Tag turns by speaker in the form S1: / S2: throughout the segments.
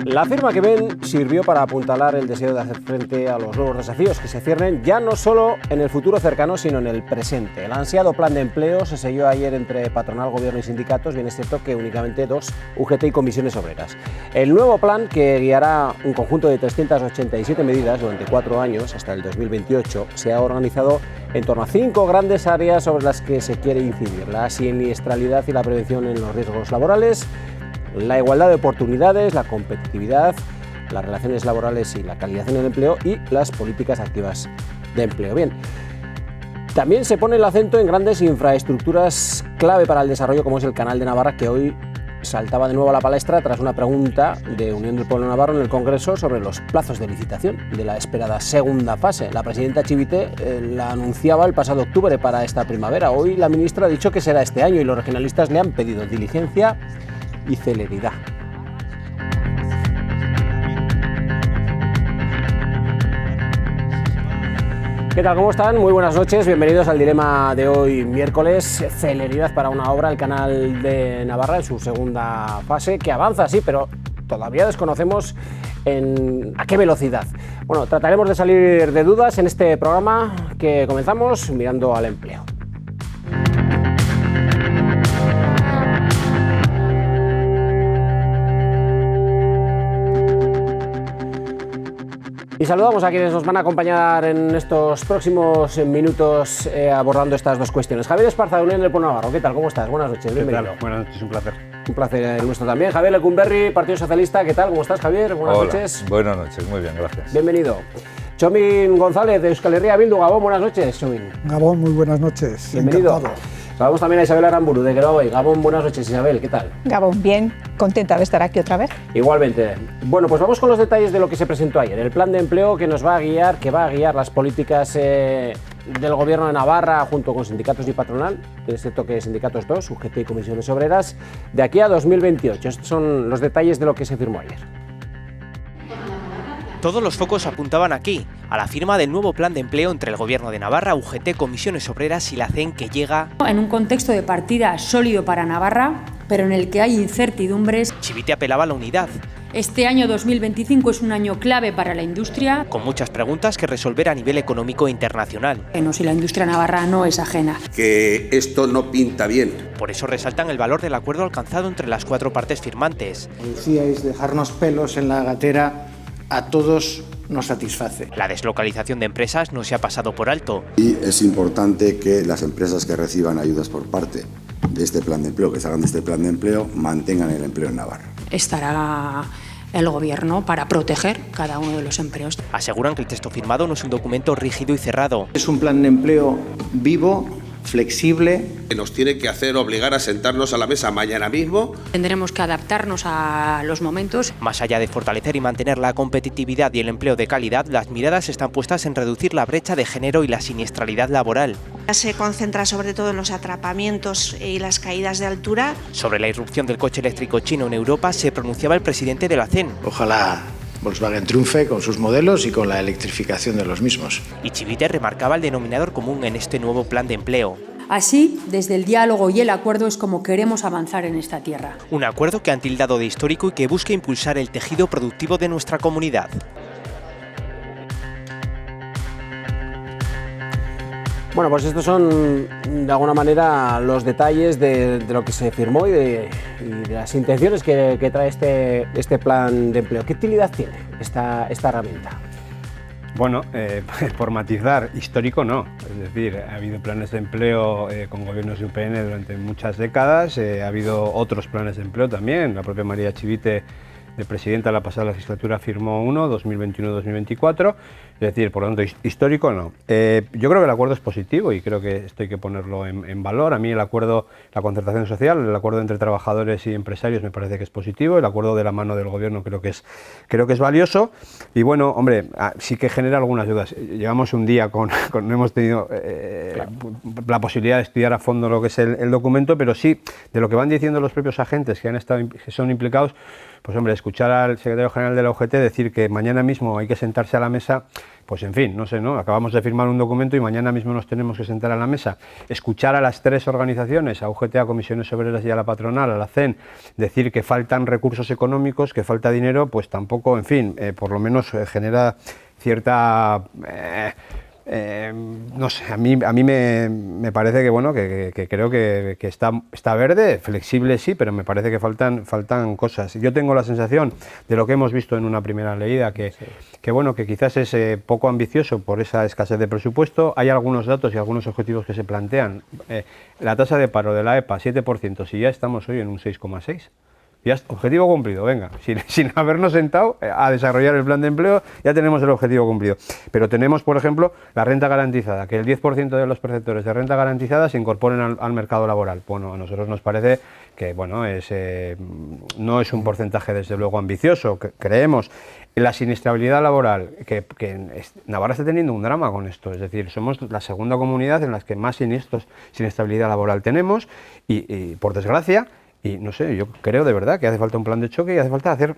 S1: La firma que ven sirvió para apuntalar el deseo de hacer frente a los nuevos desafíos que se ciernen ya no solo en el futuro cercano, sino en el presente. El ansiado plan de empleo se selló ayer entre patronal, gobierno y sindicatos, bien es cierto que únicamente dos, UGT y comisiones obreras. El nuevo plan, que guiará un conjunto de 387 medidas durante 4 años, hasta el 2028, se ha organizado en torno a 5 grandes áreas sobre las que se quiere incidir: la siniestralidad y la prevención en los riesgos laborales, la igualdad de oportunidades, la competitividad, las relaciones laborales y la calidad en el empleo y las políticas activas de empleo. Bien, también se pone el acento en grandes infraestructuras clave para el desarrollo, como es el Canal de Navarra, que hoy saltaba de nuevo a la palestra tras una pregunta de Unión del Pueblo Navarro en el Congreso sobre los plazos de licitación de la esperada segunda fase. La presidenta Chivite la anunciaba el pasado octubre para esta primavera. Hoy la ministra ha dicho que será este año y los regionalistas le han pedido diligencia y celeridad. ¿Qué tal? ¿Cómo están? Muy buenas noches, bienvenidos al dilema de hoy miércoles. Celeridad para una obra, el Canal de Navarra, en su segunda fase, que avanza, sí, pero todavía desconocemos a qué velocidad. Bueno, trataremos de salir de dudas en este programa que comenzamos mirando al empleo. Y saludamos a quienes nos van a acompañar en estos próximos minutos abordando estas dos cuestiones. Javier Esparza, de Unión del Pueblo Navarro. ¿Qué tal? ¿Cómo estás? Buenas noches, bienvenido.
S2: ¿Qué tal? Buenas noches, un placer.
S1: Un placer nuestro también. Javier Lecumberri, Partido Socialista. ¿Qué tal? ¿Cómo estás, Javier? Buenas noches.
S3: Buenas noches, muy bien, gracias.
S1: Bienvenido. Txomin González, de Euskal Herria Bildu. Gabón, buenas noches, Txomin.
S4: Gabón, muy buenas noches.
S1: Bienvenido.
S4: Encantado.
S1: Saludamos también a Isabel Aramburu, de Geroa. Gabón, buenas noches, Isabel. ¿Qué tal?
S5: Gabón, bien, contenta de estar aquí otra vez.
S1: Igualmente. Bueno, pues vamos con los detalles de lo que se presentó ayer. El plan de empleo que va a guiar las políticas del Gobierno de Navarra junto con sindicatos y patronal, excepto que sindicatos dos, UGT y comisiones obreras, de aquí a 2028. Estos son los detalles de lo que se firmó ayer.
S6: Todos los focos apuntaban aquí, a la firma del nuevo plan de empleo entre el Gobierno de Navarra, UGT, comisiones obreras y la CEN, que llega
S7: en un contexto de partida sólido para Navarra, pero en el que hay incertidumbres.
S6: Chivite apelaba a la unidad.
S7: Este año 2025 es un año clave para la industria,
S6: con muchas preguntas que resolver a nivel económico e internacional.
S7: Bueno, si la industria navarra no es ajena.
S8: Que esto no pinta bien.
S6: Por eso resaltan el valor del acuerdo alcanzado entre las 4 partes firmantes.
S9: Decíais dejarnos pelos en la gatera. A todos nos satisface.
S6: La deslocalización de empresas no se ha pasado por alto.
S10: Y es importante que las empresas que reciban ayudas por parte de este plan de empleo, que salgan de este plan de empleo, mantengan el empleo en Navarra.
S7: Estará el Gobierno para proteger cada uno de los empleos.
S6: Aseguran que el texto firmado no es un documento rígido y cerrado.
S9: Es un plan de empleo vivo, flexible.
S8: Que nos tiene que hacer obligar a sentarnos a la mesa mañana mismo.
S7: Tendremos que adaptarnos a los momentos.
S6: Más allá de fortalecer y mantener la competitividad y el empleo de calidad, las miradas están puestas en reducir la brecha de género y la siniestralidad laboral.
S11: Se concentra sobre todo en los atrapamientos y las caídas de altura.
S6: Sobre la irrupción del coche eléctrico chino en Europa se pronunciaba el presidente de la CEN.
S9: Ojalá Volkswagen triunfe con sus modelos y con la electrificación de los mismos.
S6: Y Chivite remarcaba el denominador común en este nuevo plan de empleo.
S7: Así, desde el diálogo y el acuerdo es como queremos avanzar en esta tierra.
S6: Un acuerdo que han tildado de histórico y que busca impulsar el tejido productivo de nuestra comunidad.
S1: Bueno, pues estos son de alguna manera los detalles de lo que se firmó y de las intenciones que trae este plan de empleo. ¿Qué utilidad tiene esta herramienta?
S2: Bueno, por matizar, histórico no. Es decir, ha habido planes de empleo con gobiernos de UPN durante muchas décadas, ha habido otros planes de empleo también. La propia María Chivite, de presidenta de la pasada legislatura, firmó uno, 2021-2024. Es decir, por lo tanto, histórico no. Yo creo que el acuerdo es positivo y creo que esto hay que ponerlo en valor. A mí el acuerdo, la concertación social, el acuerdo entre trabajadores y empresarios me parece que es positivo. El acuerdo de la mano del gobierno creo que es valioso. Y bueno, hombre, sí que genera algunas dudas. Llevamos un día no hemos tenido la posibilidad de estudiar a fondo lo que es el documento, pero sí, de lo que van diciendo los propios agentes que son implicados, pues hombre, escuchar al secretario general de la UGT decir que mañana mismo hay que sentarse a la mesa, pues en fin, no sé, ¿no? Acabamos de firmar un documento y mañana mismo nos tenemos que sentar a la mesa. Escuchar a las tres organizaciones, a UGT, a Comisiones Obreras y a la patronal, a la CEN, decir que faltan recursos económicos, que falta dinero, pues tampoco, en fin, por lo menos genera cierta... no sé, a mí me parece que bueno, que creo que está verde, flexible sí, pero me parece que faltan cosas. Yo tengo la sensación de lo que hemos visto en una primera leída, que bueno, que quizás es poco ambicioso por esa escasez de presupuesto. Hay algunos datos y algunos objetivos que se plantean. La tasa de paro de la EPA, 7%, si ya estamos hoy en un 6,6%. Ya, objetivo cumplido, venga, sin habernos sentado a desarrollar el plan de empleo, ya tenemos el objetivo cumplido. Pero tenemos, por ejemplo, la renta garantizada, que el 10% de los perceptores de renta garantizada se incorporen al mercado laboral. Bueno, a nosotros nos parece que bueno, no es un porcentaje desde luego ambicioso, creemos. La siniestrabilidad laboral, que Navarra está teniendo un drama con esto, es decir, somos la segunda comunidad en la que más siniestrabilidad laboral tenemos y por desgracia. Y no sé, yo creo de verdad que hace falta un plan de choque y hace falta hacer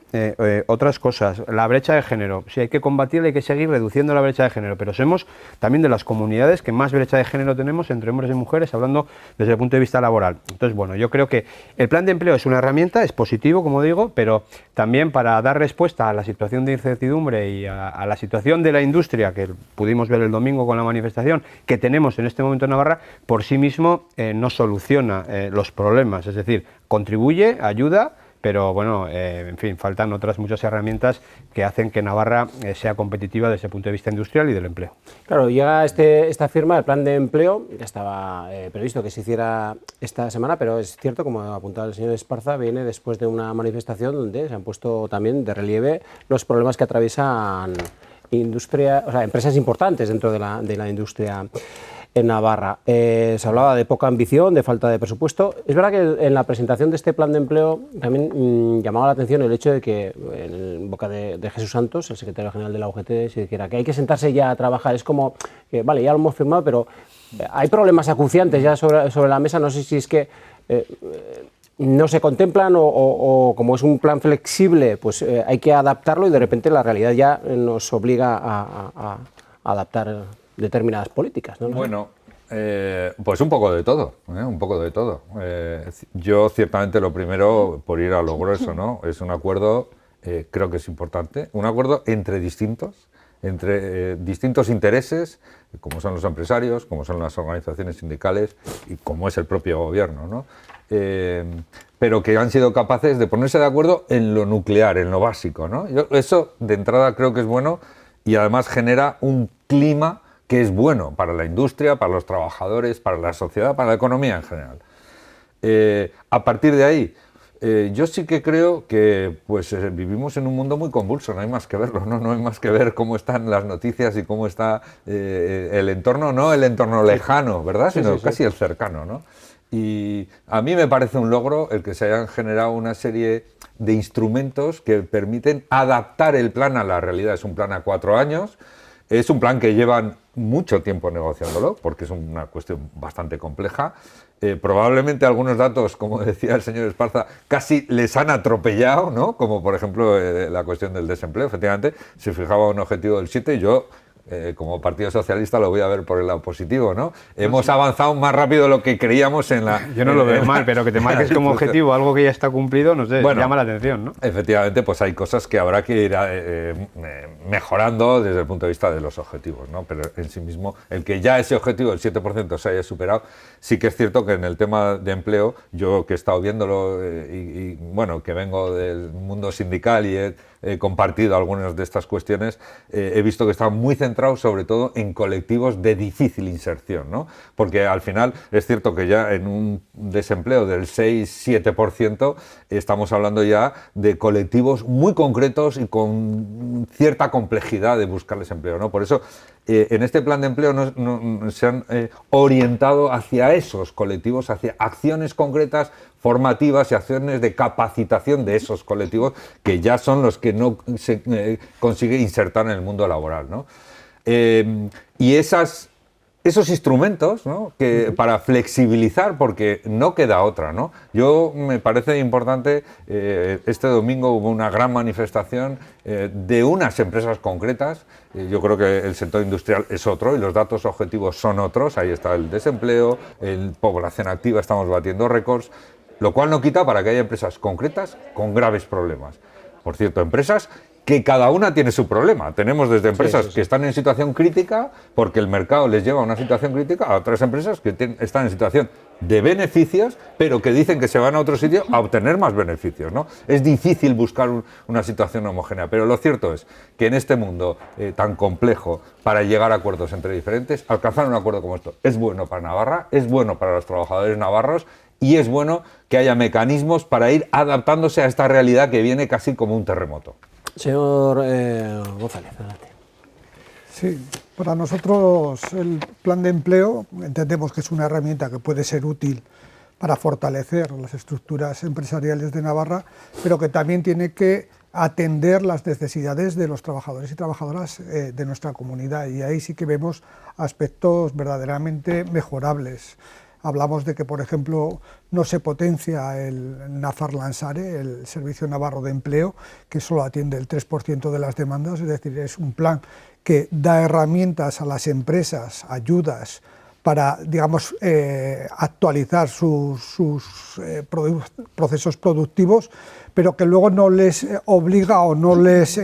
S2: otras cosas. La brecha de género, si hay que combatirla, hay que seguir reduciendo la brecha de género, pero somos también de las comunidades que más brecha de género tenemos entre hombres y mujeres, hablando desde el punto de vista laboral. Entonces, bueno, yo creo que el plan de empleo es una herramienta, es positivo, como digo, pero también para dar respuesta a la situación de incertidumbre y a la situación de la industria, que pudimos ver el domingo con la manifestación, que tenemos en este momento en Navarra, por sí mismo no soluciona los problemas, es decir, contribuye, ayuda, pero bueno, en fin, faltan otras muchas herramientas que hacen que Navarra sea competitiva desde el punto de vista industrial y del empleo.
S1: Claro, llega esta firma, el plan de empleo, ya estaba previsto que se hiciera esta semana, pero es cierto, como apuntaba el señor Esparza, viene después de una manifestación donde se han puesto también de relieve los problemas que atraviesan empresas importantes dentro de la industria en Navarra. Se hablaba de poca ambición, de falta de presupuesto. Es verdad que en la presentación de este plan de empleo también llamaba la atención el hecho de que en boca de Jesús Santos, el secretario general de la UGT, se dijera que hay que sentarse ya a trabajar. Es como que, vale, ya lo hemos firmado, pero hay problemas acuciantes ya sobre la mesa. No sé si es que no se contemplan o como es un plan flexible, pues hay que adaptarlo y de repente la realidad ya nos obliga a adaptar determinadas políticas, ¿no?
S3: Bueno, pues un poco de todo, un poco de todo. Yo ciertamente lo primero, por ir a lo grueso, ¿no? Es un acuerdo, creo que es importante, un acuerdo entre distintos intereses, como son los empresarios, como son las organizaciones sindicales y como es el propio gobierno, ¿no? Pero que han sido capaces de ponerse de acuerdo en lo nuclear, en lo básico, ¿no? Eso de entrada creo que es bueno y además genera un clima que es bueno para la industria, para los trabajadores, para la sociedad, para la economía en general. A partir de ahí, yo sí que creo que pues, vivimos en un mundo muy convulso, no hay más que verlo, no hay más que ver cómo están las noticias y cómo está el entorno, no el entorno lejano, ¿verdad? Sino casi el cercano, ¿no? Y a mí me parece un logro el que se hayan generado una serie de instrumentos que permiten adaptar el plan a la realidad. Es un plan a 4 años, es un plan que llevan mucho tiempo negociándolo, porque es una cuestión bastante compleja. Probablemente algunos datos, como decía el señor Esparza, casi les han atropellado, ¿no? Como por ejemplo la cuestión del desempleo. Efectivamente, se fijaba un objetivo del 7 y yo, como Partido Socialista, lo voy a ver por el lado positivo, ¿no? Hemos avanzado más rápido de lo que creíamos en la...
S2: Yo no lo veo mal, pero que te marques como objetivo algo que ya está cumplido, no sé, bueno, llama la atención, ¿no?
S3: Efectivamente, pues hay cosas que habrá que ir mejorando desde el punto de vista de los objetivos, ¿no? Pero en sí mismo, el que ya ese objetivo del 7% se haya superado, sí que es cierto que en el tema de empleo, yo que he estado viéndolo y bueno, que vengo del mundo sindical y he compartido algunas de estas cuestiones, he visto que está muy centrado sobre todo en colectivos de difícil inserción, ¿no? Porque al final es cierto que ya en un desempleo del 6-7% estamos hablando ya de colectivos muy concretos y con cierta complejidad de buscarles empleo, ¿no? Por eso en este plan de empleo se han orientado hacia esos colectivos, hacia acciones concretas, formativas y acciones de capacitación de esos colectivos que ya son los que no se consigue insertar en el mundo laboral, ¿no? Y esas esos instrumentos, ¿no? Para flexibilizar, porque no queda otra, ¿no? Yo me parece importante, este domingo hubo una gran manifestación de unas empresas concretas. Yo creo que el sector industrial es otro y los datos objetivos son otros. Ahí está el desempleo, en población activa estamos batiendo récords, lo cual no quita para que haya empresas concretas con graves problemas. Por cierto, empresas que cada una tiene su problema. Tenemos desde empresas que están en situación crítica porque el mercado les lleva a una situación crítica, a otras empresas que están en situación de beneficios, pero que dicen que se van a otro sitio a obtener más beneficios, ¿no? Es difícil buscar una situación homogénea, pero lo cierto es que en este mundo tan complejo, para llegar a acuerdos entre diferentes, alcanzar un acuerdo como esto es bueno para Navarra, es bueno para los trabajadores navarros y es bueno que haya mecanismos para ir adaptándose a esta realidad que viene casi como un terremoto.
S1: Señor González, adelante.
S4: Sí, para nosotros el plan de empleo entendemos que es una herramienta que puede ser útil para fortalecer las estructuras empresariales de Navarra, pero que también tiene que atender las necesidades de los trabajadores y trabajadoras de nuestra comunidad, y ahí sí que vemos aspectos verdaderamente mejorables. Hablamos de que, por ejemplo, no se potencia el Nafar Lansare, el Servicio Navarro de Empleo, que solo atiende el 3% de las demandas, es decir, es un plan que da herramientas a las empresas, ayudas, para, digamos, actualizar sus procesos productivos, pero que luego no les obliga o no les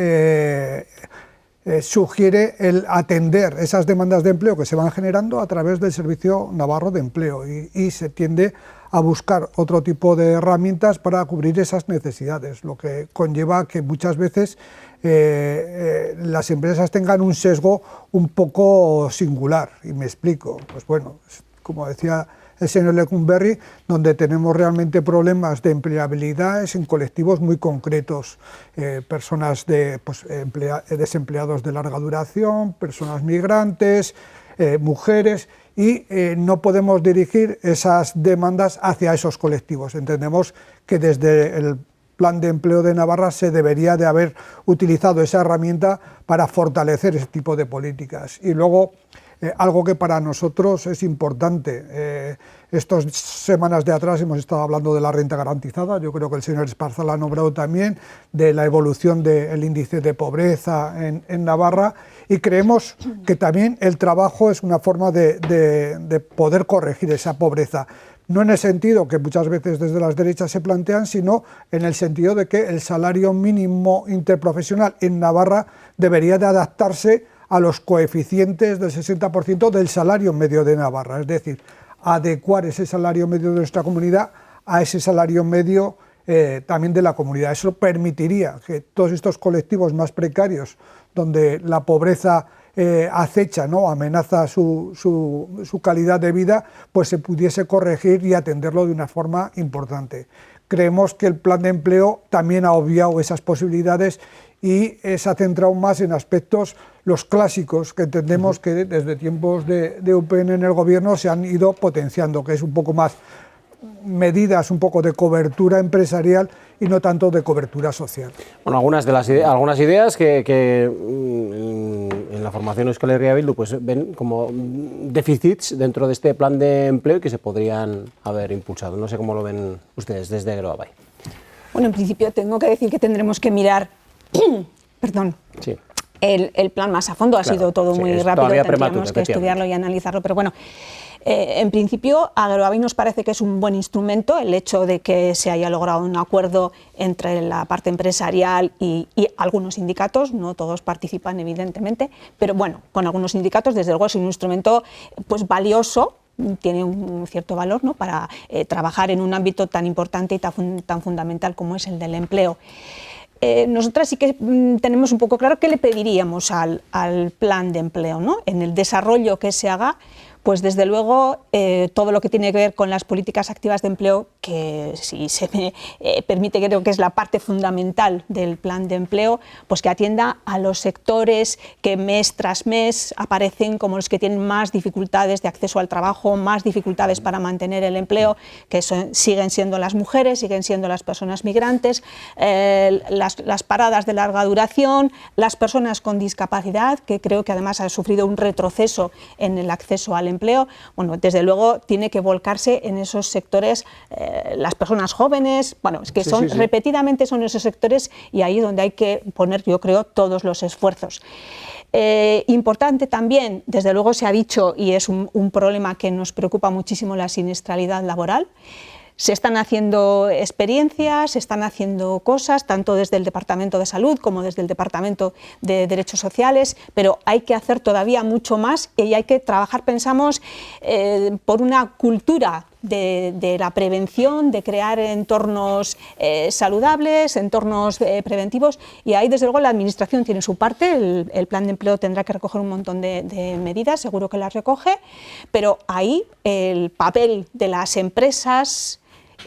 S4: sugiere el atender esas demandas de empleo que se van generando a través del Servicio Navarro de Empleo, y se tiende a buscar otro tipo de herramientas para cubrir esas necesidades, lo que conlleva que muchas veces las empresas tengan un sesgo un poco singular, y me explico. Pues bueno, como decía el señor Lecumberri, donde tenemos realmente problemas de empleabilidad es en colectivos muy concretos, personas desempleados de larga duración, personas migrantes, mujeres, y no podemos dirigir esas demandas hacia esos colectivos. Entendemos que desde el Plan de Empleo de Navarra se debería de haber utilizado esa herramienta para fortalecer ese tipo de políticas. Y luego, algo que para nosotros es importante, estas semanas de atrás hemos estado hablando de la renta garantizada, yo creo que el señor Esparza la ha nombrado también, de la evolución del índice de pobreza en Navarra, y creemos que también el trabajo es una forma de poder corregir esa pobreza. No en el sentido que muchas veces desde las derechas se plantean, sino en el sentido de que el salario mínimo interprofesional en Navarra debería de adaptarse a los coeficientes del 60% del salario medio de Navarra, es decir, adecuar ese salario medio de nuestra comunidad a ese salario medio también de la comunidad. Eso permitiría que todos estos colectivos más precarios, donde la pobreza acecha, ¿no?, amenaza su calidad de vida, pues se pudiese corregir y atenderlo de una forma importante. Creemos que el plan de empleo también ha obviado esas posibilidades y se ha centrado más en aspectos, los clásicos, que entendemos que desde tiempos de UPN en el gobierno se han ido potenciando, que es un poco más medidas un poco de cobertura empresarial y no tanto de cobertura social.
S1: Bueno, algunas ideas que en la formación Euskal Herria Bildu pues ven como déficits dentro de este plan de empleo y que se podrían haber impulsado. No sé cómo lo ven ustedes desde Agroabay.
S5: Bueno, en principio tengo que decir que tendremos que mirar perdón,
S1: sí,
S5: el plan más a fondo. Ha sido todo muy rápido, tendríamos que estudiarlo y analizarlo, pero bueno, en principio a Agroabay nos parece que es un buen instrumento el hecho de que se haya logrado un acuerdo entre la parte empresarial y algunos sindicatos. No todos participan, evidentemente, pero bueno, con algunos sindicatos desde luego es un instrumento pues valioso, tiene un cierto valor, ¿no?, para trabajar en un ámbito tan importante y tan fundamental como es el del empleo. Nosotras sí que tenemos un poco claro qué le pediríamos al plan de empleo, ¿no? En el desarrollo que se haga, pues desde luego todo lo que tiene que ver con las políticas activas de empleo que si se me permite, creo que es la parte fundamental del plan de empleo, pues que atienda a los sectores que mes tras mes aparecen como los que tienen más dificultades de acceso al trabajo, más dificultades para mantener el empleo, que siguen siendo las mujeres, siguen siendo las personas migrantes, las paradas de larga duración, las personas con discapacidad, que creo que además han sufrido un retroceso en el acceso al empleo. Bueno, desde luego tiene que volcarse en esos sectores, las personas jóvenes, bueno, es que repetidamente son esos sectores y ahí donde hay que poner, yo creo, todos los esfuerzos. Importante también, desde luego se ha dicho, y es un problema que nos preocupa muchísimo, la siniestralidad laboral. Se están haciendo experiencias, se están haciendo cosas, tanto desde el Departamento de Salud como desde el Departamento de Derechos Sociales, pero hay que hacer todavía mucho más y hay que trabajar, pensamos, por una cultura de la prevención, de crear entornos saludables, entornos preventivos, y ahí desde luego la Administración tiene su parte. El plan de empleo tendrá que recoger un montón de medidas, seguro que las recoge, pero ahí el papel de las empresas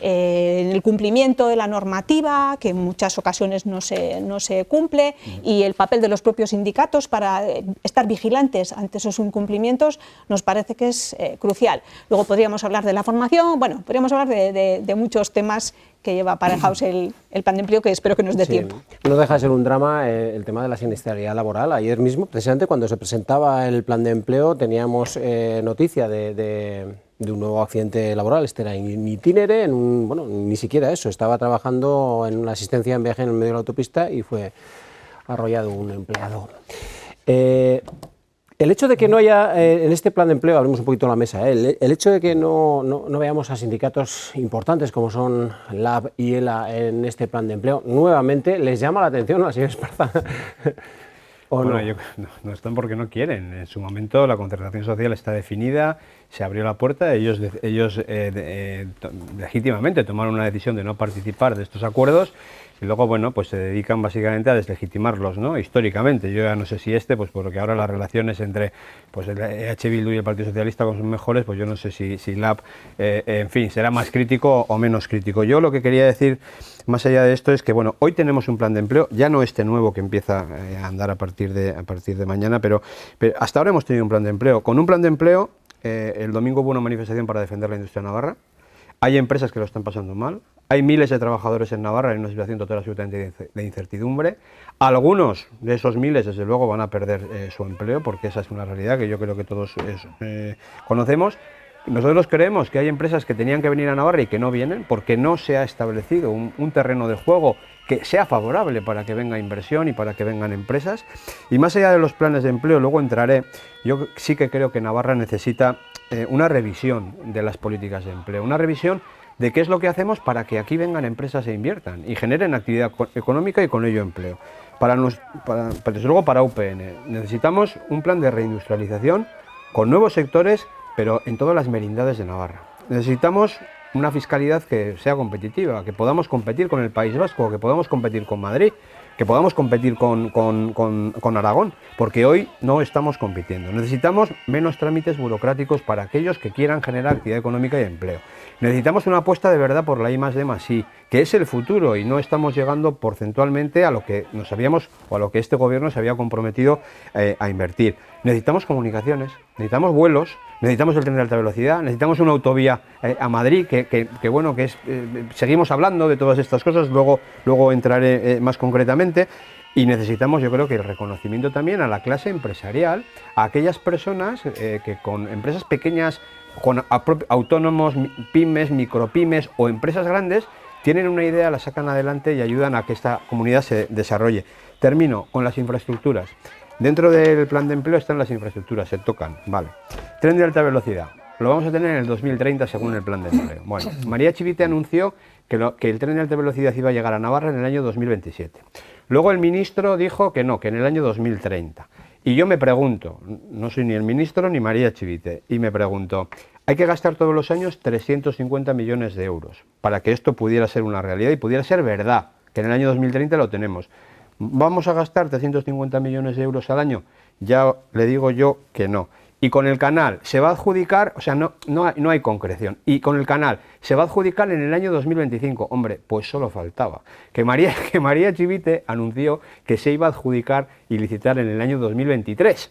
S5: en el cumplimiento de la normativa, que en muchas ocasiones no se cumple, y el papel de los propios sindicatos para estar vigilantes ante esos incumplimientos, nos parece que es crucial. Luego podríamos hablar de la formación, bueno, podríamos hablar de muchos temas que lleva aparejados el plan de empleo, que espero que nos dé tiempo.
S1: No deja de ser un drama el tema de la siniestralidad laboral. Ayer mismo, precisamente cuando se presentaba el plan de empleo, teníamos noticia de un nuevo accidente laboral. Este era in itinere, bueno, ni siquiera eso, estaba trabajando en una asistencia en viaje en el medio de la autopista y fue arrollado un empleado. El hecho de que no haya, en este plan de empleo, hablemos un poquito de la mesa, el hecho de que no veamos a sindicatos importantes como son LAB y ELA en este plan de empleo, nuevamente les llama la atención a la señora Esparza.
S2: Bueno, no están porque no quieren. En su momento la concertación social está definida, se abrió la puerta, ellos legítimamente tomaron una decisión de no participar de estos acuerdos y luego, bueno, pues se dedican básicamente a deslegitimarlos, ¿no? Históricamente. Yo ya no sé si pues porque ahora las relaciones entre pues el EH Bildu y el Partido Socialista son mejores, pues yo no sé si LAB, en fin, será más crítico o menos crítico. Yo lo que quería decir, más allá de esto, es que, bueno, hoy tenemos un plan de empleo, ya no este nuevo que empieza a andar a partir de mañana, pero hasta ahora hemos tenido un plan de empleo. Con un plan de empleo, el domingo hubo una manifestación para defender la industria navarra. Hay empresas que lo están pasando mal, hay miles de trabajadores en Navarra en una situación total absolutamente de incertidumbre. Algunos de esos miles, desde luego, van a perder su empleo, porque esa es una realidad que yo creo que todos conocemos. Nosotros creemos que hay empresas que tenían que venir a Navarra y que no vienen porque no se ha establecido un terreno de juego que sea favorable para que venga inversión y para que vengan empresas. Y más allá de los planes de empleo, luego entraré, yo sí que creo que Navarra necesita una revisión de las políticas de empleo, una revisión de qué es lo que hacemos para que aquí vengan empresas e inviertan y generen actividad económica y con ello empleo. Desde luego para UPN necesitamos un plan de reindustrialización con nuevos sectores, pero en todas las merindades de Navarra. Necesitamos una fiscalidad que sea competitiva, que podamos competir con el País Vasco, que podamos competir con Madrid, que podamos competir con Aragón, porque hoy no estamos compitiendo. Necesitamos menos trámites burocráticos para aquellos que quieran generar actividad económica y empleo. Necesitamos una apuesta de verdad por la I+D+I, que es el futuro, y no estamos llegando porcentualmente a lo que nos habíamos, o a lo que este gobierno se había comprometido a invertir. Necesitamos comunicaciones, necesitamos vuelos, necesitamos el tren de alta velocidad, necesitamos una autovía a Madrid, seguimos hablando de todas estas cosas, luego entraré más concretamente, y necesitamos, yo creo que el reconocimiento también a la clase empresarial, a aquellas personas que con empresas pequeñas, con autónomos, pymes, micropymes o empresas grandes, tienen una idea, la sacan adelante y ayudan a que esta comunidad se desarrolle. Termino con las infraestructuras. Dentro del plan de empleo están las infraestructuras, se tocan, vale. Tren de alta velocidad, lo vamos a tener en el 2030 según el plan de empleo. Bueno, María Chivite anunció que el tren de alta velocidad iba a llegar a Navarra en el año 2027. Luego el ministro dijo que no, que en el año 2030. Y yo me pregunto, no soy ni el ministro ni María Chivite, y me pregunto, hay que gastar todos los años 350 millones de euros para que esto pudiera ser una realidad y pudiera ser verdad, que en el año 2030 lo tenemos. ¿Vamos a gastar 350 millones de euros al año? Ya le digo yo que no. y con el canal se va a adjudicar, o sea, no hay concreción, y con el canal se va a adjudicar en el año 2025. Hombre, pues solo faltaba. Que María Chivite anunció que se iba a adjudicar y licitar en el año 2023.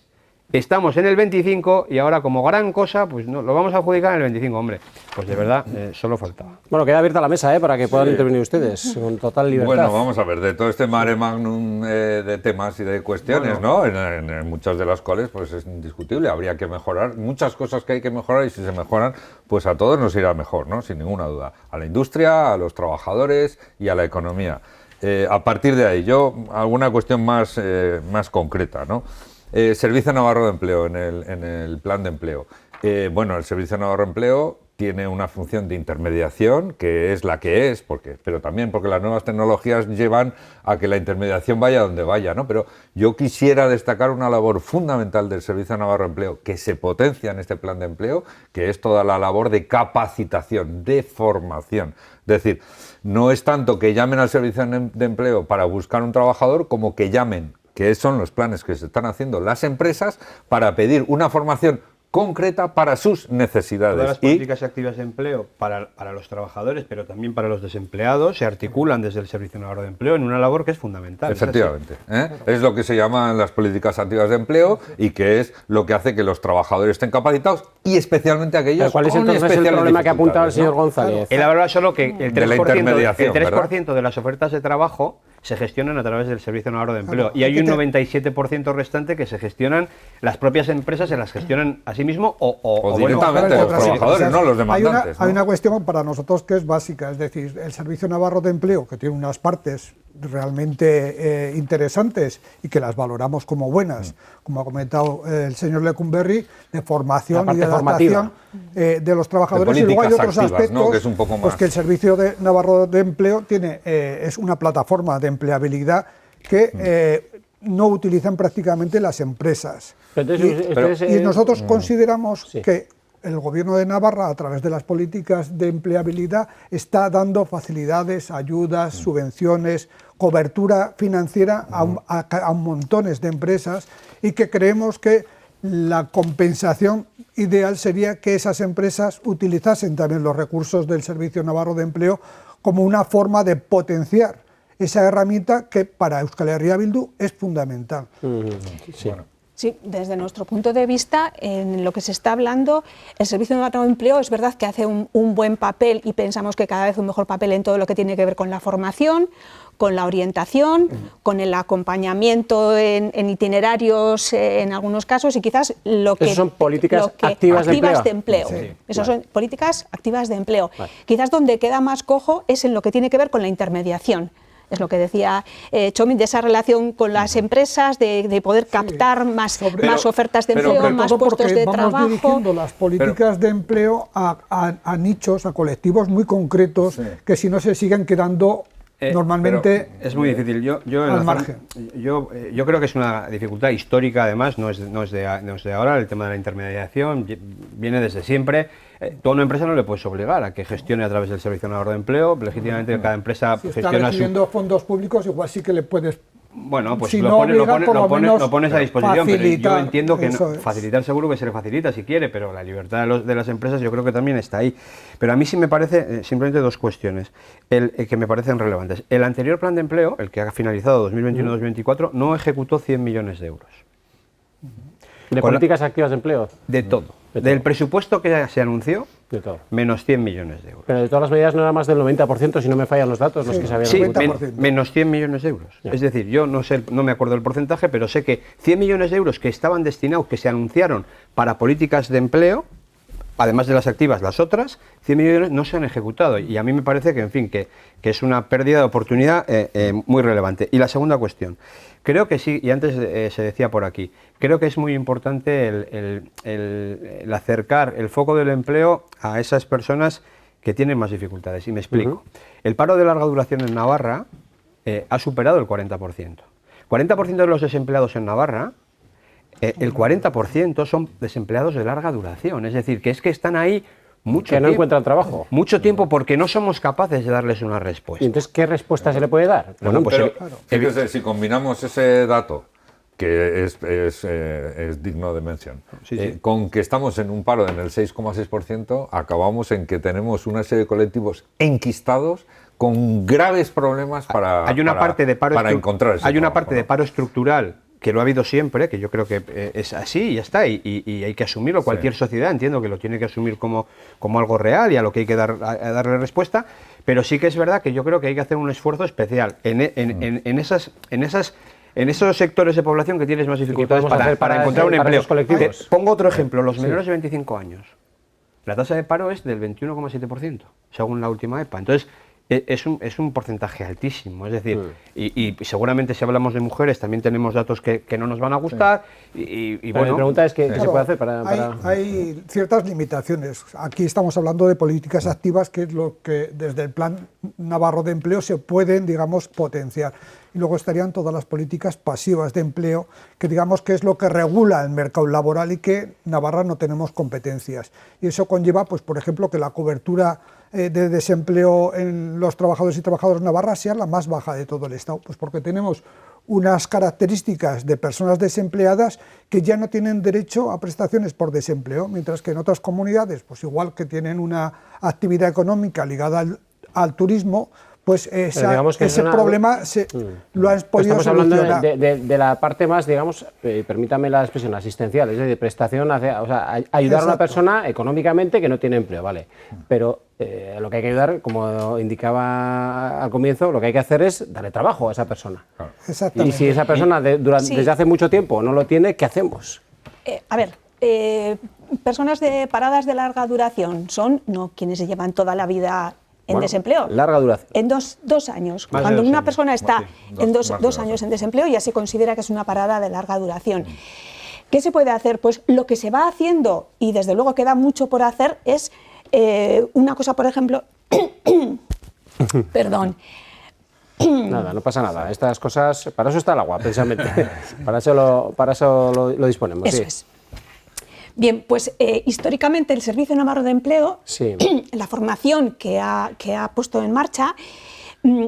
S2: Estamos en el 25 y ahora como gran cosa, pues no, lo vamos a adjudicar en el 25, hombre. Pues de verdad, solo faltaba.
S1: Bueno, queda abierta la mesa para que puedan intervenir ustedes con total libertad.
S3: Bueno, vamos a ver, de todo este mare magnum de temas y de cuestiones, ¿no? En muchas de las cuales pues es indiscutible, habría que mejorar, muchas cosas que hay que mejorar y si se mejoran, pues a todos nos irá mejor, ¿no? Sin ninguna duda. A la industria, a los trabajadores y a la economía. A partir de ahí, alguna cuestión más concreta, ¿no? Servicio Navarro de Empleo, en el plan de empleo. Bueno, el Servicio Navarro de Empleo tiene una función de intermediación, que es la que es, pero también porque las nuevas tecnologías llevan a que la intermediación vaya donde vaya, ¿no? Pero yo quisiera destacar una labor fundamental del Servicio Navarro de Empleo, que se potencia en este plan de empleo, que es toda la labor de capacitación, de formación. Es decir, no es tanto que llamen al Servicio de Empleo para buscar un trabajador, como que llamen, que son los planes que se están haciendo las empresas para pedir una formación concreta para sus necesidades.
S2: Todas las políticas activas de empleo para los trabajadores, pero también para los desempleados, se articulan desde el Servicio Navarro de Empleo en una labor que es fundamental.
S3: Efectivamente. Es lo que se llaman las políticas activas de empleo y que es lo que hace que los trabajadores estén capacitados y especialmente aquellos
S1: ¿Cuál es entonces el problema que ha apuntado el señor González?
S2: Él habla solo que el 3%
S3: de
S2: de las ofertas de trabajo se gestionan a través del Servicio Navarro de Empleo y hay un 97% restante que se gestionan, las propias empresas se las gestionan a sí mismo o
S3: directamente los trabajadores, no los demandantes.
S4: Hay una cuestión para nosotros que es básica, es decir, el Servicio Navarro de Empleo, que tiene unas partes realmente interesantes y que las valoramos como buenas, como ha comentado el señor Lecumberri, de formación y de adaptación de los trabajadores, y luego hay otros aspectos, ¿no? Que es un poco más. Pues que el Servicio Navarro de Empleo es una plataforma de empleabilidad que no utilizan prácticamente las empresas. Y nosotros consideramos que el Gobierno de Navarra, a través de las políticas de empleabilidad, está dando facilidades, ayudas, subvenciones, cobertura financiera a montones de empresas, y que creemos que la compensación ideal sería que esas empresas utilizasen también los recursos del Servicio Navarro de Empleo como una forma de potenciar esa herramienta que para Euskal Herria Bildu es fundamental.
S1: Sí.
S5: Sí, desde nuestro punto de vista, en lo que se está hablando, el Servicio Navarro de Empleo es verdad que hace un buen papel y pensamos que cada vez un mejor papel en todo lo que tiene que ver con la formación, con la orientación, con el acompañamiento en itinerarios en algunos casos, y quizás lo que...
S1: Eso son políticas activas
S5: de empleo. Sí, esas son políticas activas de empleo. Vale. Quizás donde queda más cojo es en lo que tiene que ver con la intermediación. Es lo que decía Txomin, de esa relación con las empresas, de poder captar más ofertas de empleo, más puestos de trabajo.
S4: Vamos dirigiendo las políticas de empleo a nichos, a colectivos muy concretos, que si no se siguen quedando normalmente
S2: es muy difícil.
S4: Al margen.
S2: Yo creo que es una dificultad histórica, además, no es de ahora. El tema de la intermediación viene desde siempre. Tú a una empresa no le puedes obligar a que gestione a través del Servicio Navarro de Empleo. Legítimamente cada empresa
S4: gestiona está recibiendo fondos públicos, igual sí que le puedes...
S2: Bueno, pues
S4: si
S2: lo pones a disposición, pero yo entiendo que facilitar seguro que se le facilita si quiere, pero la libertad de las empresas yo creo que también está ahí. Pero a mí sí me parece, simplemente dos cuestiones que me parecen relevantes. El anterior plan de empleo, el que ha finalizado 2021-2024, no ejecutó 100 millones de euros.
S1: ¿De políticas activas de empleo?
S2: De todo. Del presupuesto que se anunció, menos 100 millones de euros.
S1: Pero de todas las medidas no era más del 90%, si no me fallan los datos, los que se habían...
S2: Sí, menos 100 millones de euros. Ya. Es decir, yo no me acuerdo del porcentaje, pero sé que 100 millones de euros que estaban destinados, que se anunciaron para políticas de empleo, además de las activas, las otras, 100 millones no se han ejecutado. Y a mí me parece que, en fin, que es una pérdida de oportunidad muy relevante. Y la segunda cuestión. Creo que sí, y antes se decía por aquí, creo que es muy importante el acercar el foco del empleo a esas personas que tienen más dificultades. Y me explico. El paro de larga duración en Navarra ha superado el 40%. 40% de los desempleados en Navarra, el 40% son desempleados de larga duración. Es decir, que están ahí mucho tiempo.
S1: Que no encuentran trabajo.
S2: Mucho tiempo porque no somos capaces de darles una respuesta.
S1: ¿Y entonces qué respuesta se le puede dar?
S3: Bueno, pues fíjese, si combinamos ese dato, que es digno de mención. Con que estamos en un paro en el 6,6%, acabamos en que tenemos una serie de colectivos enquistados con graves problemas para encontrar ese
S2: Hay una
S3: trabajo,
S2: parte de paro estructural que lo ha habido siempre, que yo creo que es así y ya está, y hay que asumirlo. Cualquier sociedad entiendo que lo tiene que asumir como algo real y a lo que hay que darle respuesta, pero sí que es verdad que yo creo que hay que hacer un esfuerzo especial en esos sectores de población que tienes más dificultades para encontrar un empleo. Pongo otro ejemplo, los menores de 25 años. La tasa de paro es del 21,7%, según la última EPA. Entonces, es un porcentaje altísimo, es decir, y seguramente si hablamos de mujeres también tenemos datos que no nos van a gustar, y bueno...
S1: La pregunta es, ¿qué se puede hacer para...?
S4: Hay ciertas limitaciones. Aquí estamos hablando de políticas activas, que es lo que desde el Plan Navarro de Empleo se pueden, digamos, potenciar. Y luego estarían todas las políticas pasivas de empleo, que digamos que es lo que regula el mercado laboral y que Navarra no tenemos competencias. Y eso conlleva, pues, por ejemplo, que la cobertura de desempleo en los trabajadores y trabajadoras de Navarra sea la más baja de todo el Estado, pues porque tenemos unas características de personas desempleadas que ya no tienen derecho a prestaciones por desempleo, mientras que en otras comunidades, pues igual que tienen una actividad económica ligada al turismo, pues ese problema lo han podido
S1: Estamos
S4: solucionar.
S1: hablando de la parte más, digamos, permítame la expresión, asistencial, es decir, prestación, ayudar a una persona económicamente que no tiene empleo, ¿vale? Pero lo que hay que ayudar, como indicaba al comienzo, lo que hay que hacer es darle trabajo a esa persona. Y si esa persona desde hace mucho tiempo no lo tiene, ¿qué hacemos?
S5: Personas paradas de larga duración son no quienes se llevan toda la vida en desempleo.
S1: Larga duración.
S5: En dos años. Cuando una persona está en dos años en desempleo, ya se considera que es una parada de larga duración. ¿Qué se puede hacer? Pues lo que se va haciendo, y desde luego queda mucho por hacer, es una cosa, por ejemplo... Perdón.
S1: Nada, no pasa nada. Estas cosas, para eso está el agua, precisamente. para eso lo disponemos.
S5: Eso es. Bien, pues históricamente el Servicio Navarro de Empleo, la formación que ha puesto en marcha,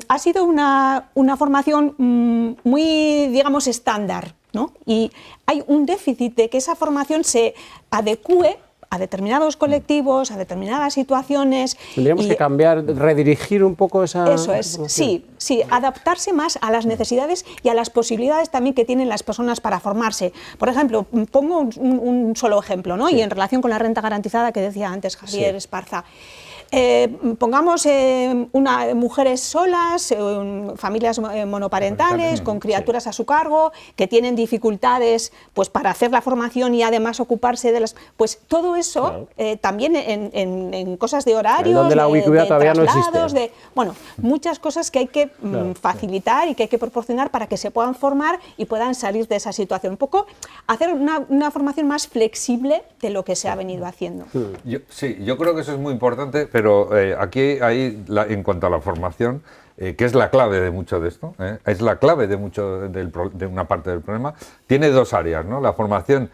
S5: ha sido una formación muy, digamos, estándar, ¿no? Y hay un déficit de que esa formación se adecúe a determinados colectivos, a determinadas situaciones.
S1: Tendríamos que cambiar, redirigir un poco esa...
S5: Eso es, sí, adaptarse más a las necesidades y a las posibilidades también que tienen las personas para formarse. Por ejemplo, pongo un solo ejemplo, ¿no? Y en relación con la renta garantizada que decía antes Javier Esparza. Pongamos mujeres solas, familias monoparentales, con criaturas a su cargo, que tienen dificultades pues, para hacer la formación y además ocuparse de las... Pues todo eso, también en cosas de horarios,
S1: de
S5: traslados, muchas cosas que hay que facilitar y que hay que proporcionar para que se puedan formar y puedan salir de esa situación. Un poco hacer una formación más flexible de lo que se ha venido haciendo.
S3: Yo creo que eso es muy importante, pero aquí hay, en cuanto a la formación, que es la clave de mucho de esto, es la clave de una parte del problema, tiene dos áreas, ¿no? La formación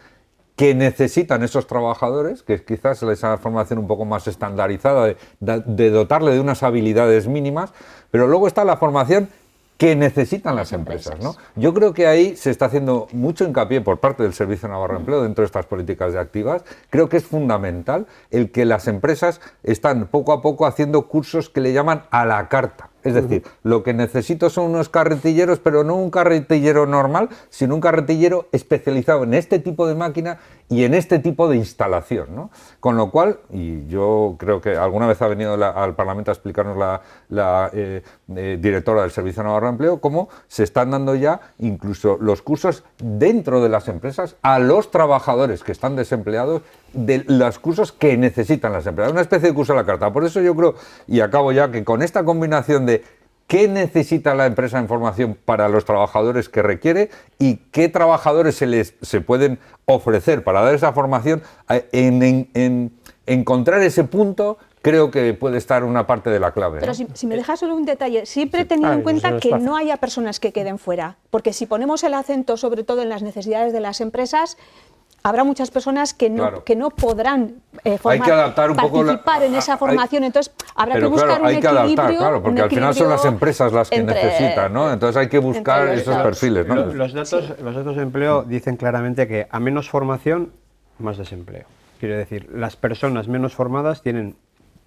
S3: que necesitan esos trabajadores, que es quizás esa formación un poco más estandarizada, de dotarle de unas habilidades mínimas, pero luego está la formación que necesitan las empresas, ¿no? Yo creo que ahí se está haciendo mucho hincapié por parte del Servicio Navarro de Empleo dentro de estas políticas de activas. Creo que es fundamental el que las empresas están poco a poco haciendo cursos que le llaman a la carta. Es decir, lo que necesito son unos carretilleros, pero no un carretillero normal, sino un carretillero especializado en este tipo de máquina y en este tipo de instalación, ¿no? Con lo cual, y yo creo que alguna vez ha venido al Parlamento a explicarnos la directora del Servicio Navarro de Empleo, cómo se están dando ya incluso los cursos dentro de las empresas a los trabajadores que están desempleados, de los cursos que necesitan las empresas, una especie de curso a la carta. Por eso yo creo, y acabo ya, que con esta combinación de qué necesita la empresa en formación para los trabajadores que requiere y qué trabajadores se pueden ofrecer para dar esa formación, en encontrar ese punto, creo que puede estar una parte de la clave, ¿no?
S5: Pero si me dejas solo un detalle, siempre teniendo en cuenta que no haya personas que queden fuera, porque si ponemos el acento sobre todo en las necesidades de las empresas, habrá muchas personas que no podrán participar en esa formación, entonces habrá que buscar un equilibrio.
S3: Adaptar, claro, porque al final son las empresas las que necesitan, ¿no? Entonces hay que buscar esos perfiles, ¿no?
S2: Los datos de empleo dicen claramente que a menos formación, más desempleo. Quiero decir, las personas menos formadas tienen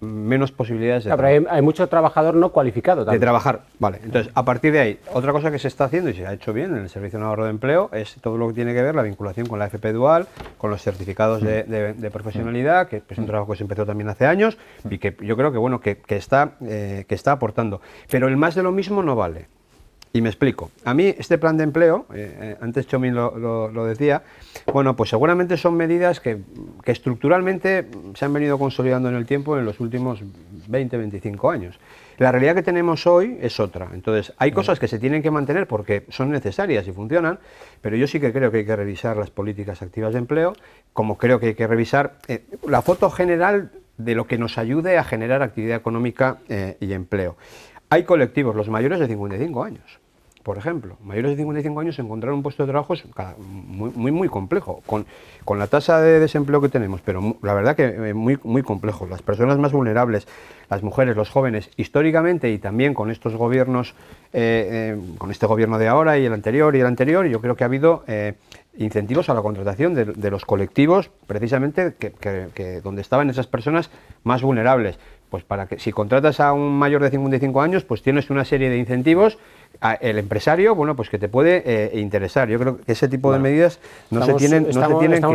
S2: menos posibilidades de
S1: trabajar. Pero hay mucho trabajador no cualificado también.
S2: De trabajar, vale. Entonces, a partir de ahí, otra cosa que se está haciendo y se ha hecho bien en el Servicio Navarro de Empleo es todo lo que tiene que ver la vinculación con la FP Dual, con los certificados de profesionalidad, que es un trabajo que se empezó también hace años y que yo creo que, bueno, que está aportando. Pero el más de lo mismo no vale. Y me explico. A mí este plan de empleo, antes Txomin lo decía, bueno, pues seguramente son medidas que estructuralmente se han venido consolidando en el tiempo en los últimos 20-25 años. La realidad que tenemos hoy es otra. Entonces, hay cosas que se tienen que mantener porque son necesarias y funcionan, pero yo sí que creo que hay que revisar las políticas activas de empleo, como creo que hay que revisar la foto general de lo que nos ayude a generar actividad económica y empleo. Hay colectivos, los mayores de 55 años. Por ejemplo, mayores de 55 años encontrar un puesto de trabajo es muy complejo, con la tasa de desempleo que tenemos, pero la verdad que muy complejo. Las personas más vulnerables, las mujeres, los jóvenes, históricamente y también con estos gobiernos, con este gobierno de ahora y el anterior, yo creo que ha habido incentivos a la contratación de los colectivos, precisamente que donde estaban esas personas más vulnerables. Pues para que si contratas a un mayor de 55 años, pues tienes una serie de incentivos. El empresario, bueno, pues que te puede interesar. Yo creo que ese tipo de medidas estamos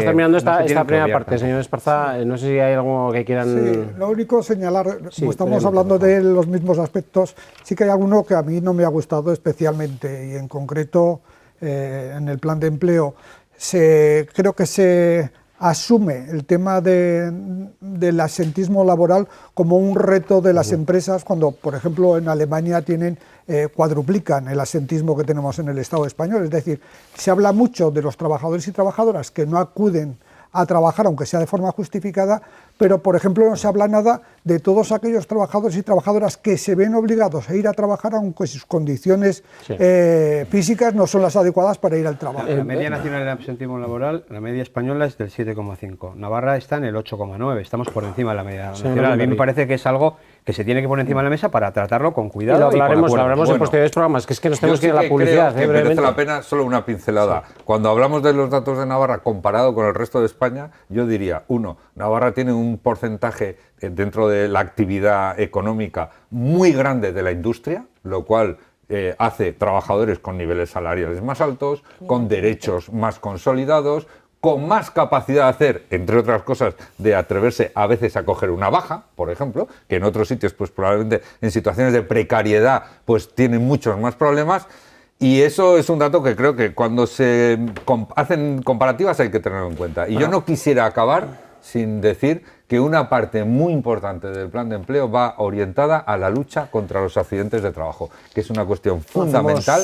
S1: terminando esta primera parte, señor Esparza. No sé si hay algo que quieran...
S4: Sí, lo único señalar, como estamos hablando de los mismos aspectos, sí que hay alguno que a mí no me ha gustado especialmente, y en concreto en el plan de empleo creo que se asume el tema del asentismo laboral como un reto de las empresas cuando, por ejemplo, en Alemania cuadruplican el asentismo que tenemos en el Estado español. Es decir, se habla mucho de los trabajadores y trabajadoras que no acuden a trabajar, aunque sea de forma justificada, pero, por ejemplo, no se habla nada de todos aquellos trabajadores y trabajadoras que se ven obligados a ir a trabajar aunque sus condiciones físicas no son las adecuadas para ir al trabajo.
S2: La media nacional de absentismo laboral, la media española es del 7,5. Navarra está en el 8,9. Estamos por encima de la media nacional. A mí me parece que es algo que se tiene que poner encima de la mesa para tratarlo con cuidado.
S1: Y lo hablaremos en posteriores programas, que es que nos tenemos que ir a la publicidad.
S3: Que merece la pena solo una pincelada. Sí. Cuando hablamos de los datos de Navarra comparado con el resto de España, yo diría, Navarra tiene un porcentaje dentro de la actividad económica muy grande de la industria, lo cual hace trabajadores con niveles salariales más altos, con derechos más consolidados, con más capacidad de hacer, entre otras cosas, de atreverse a veces a coger una baja, por ejemplo, que en otros sitios, pues probablemente en situaciones de precariedad, pues tienen muchos más problemas. Y eso es un dato que creo que cuando se hacen comparativas hay que tenerlo en cuenta. Y yo no quisiera acabar sin decir que una parte muy importante del plan de empleo va orientada a la lucha contra los accidentes de trabajo, que es una cuestión fundamental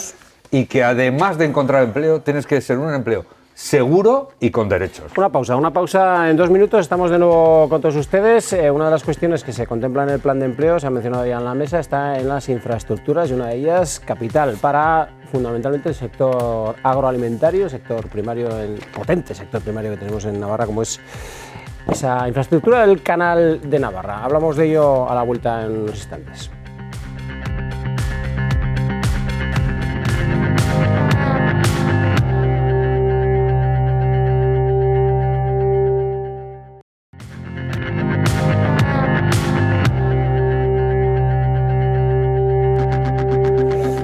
S3: y que además de encontrar empleo, tienes que ser un empleo seguro y con derechos.
S1: Una pausa en 2 minutos, estamos de nuevo con todos ustedes. Una de las cuestiones que se contempla en el plan de empleo, se ha mencionado ya en la mesa, está en las infraestructuras y una de ellas capital para fundamentalmente el sector agroalimentario, el sector primario, el potente sector primario que tenemos en Navarra, como es esa infraestructura del Canal de Navarra. Hablamos de ello a la vuelta en unos instantes.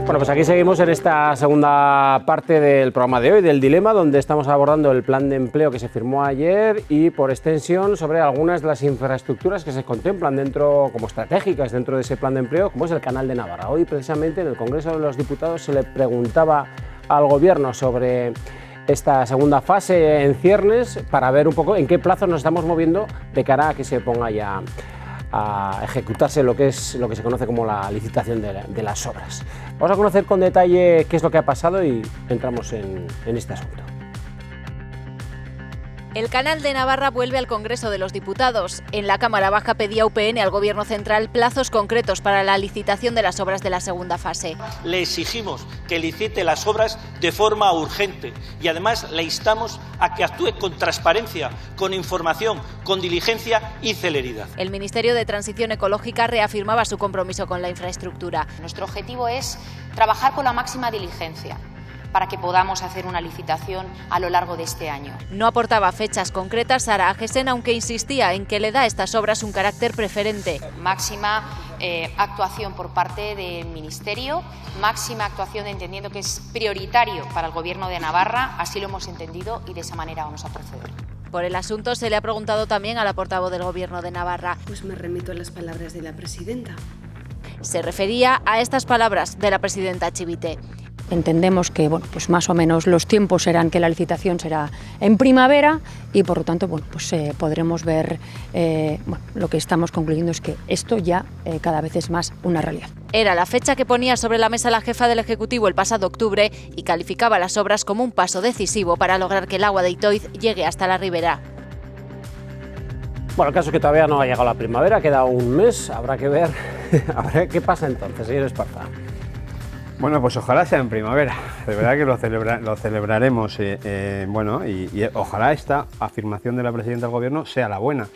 S1: Bueno, pues aquí seguimos en esta segunda parte del programa de hoy, del Dilema, donde estamos abordando el plan de empleo que se firmó ayer y, por extensión, sobre algunas de las infraestructuras que se contemplan dentro, como estratégicas dentro de ese plan de empleo, como es el Canal de Navarra. Hoy, precisamente, en el Congreso de los Diputados se le preguntaba al Gobierno sobre esta segunda fase en ciernes para ver un poco en qué plazos nos estamos moviendo de cara a que se ponga ya a ejecutarse lo que se conoce como la licitación de las obras. Vamos a conocer con detalle qué es lo que ha pasado y entramos en este asunto.
S12: El Canal de Navarra vuelve al Congreso de los Diputados. En la Cámara Baja pedía UPN al Gobierno central plazos concretos para la licitación de las obras de la segunda fase.
S13: Le exigimos que licite las obras de forma urgente y además le instamos a que actúe con transparencia, con información, con diligencia y celeridad.
S12: El Ministerio de Transición Ecológica reafirmaba su compromiso con la infraestructura.
S14: Nuestro objetivo es trabajar con la máxima diligencia para que podamos hacer una licitación a lo largo de este año.
S12: No aportaba fechas concretas Sara Agesen, aunque insistía en que le da a estas obras un carácter preferente.
S14: Máxima actuación por parte del Ministerio, máxima actuación entendiendo que es prioritario para el Gobierno de Navarra, así lo hemos entendido y de esa manera vamos a proceder.
S12: Por el asunto se le ha preguntado también a la portavoz del Gobierno de Navarra.
S15: Pues me remito a las palabras de la presidenta.
S12: Se refería a estas palabras de la presidenta Chivite.
S7: Entendemos que pues más o menos los tiempos serán que la licitación será en primavera y por lo tanto podremos ver, lo que estamos concluyendo es que esto ya cada vez es más una realidad.
S12: Era la fecha que ponía sobre la mesa la jefa del Ejecutivo el pasado octubre y calificaba las obras como un paso decisivo para lograr que el agua de Itoiz llegue hasta la ribera.
S1: Bueno, el caso es que todavía no ha llegado la primavera, queda un mes, habrá que ver qué pasa entonces, señor Esparza.
S2: Bueno, pues ojalá sea en primavera, de verdad que lo celebraremos, y ojalá esta afirmación de la presidenta del Gobierno sea la buena.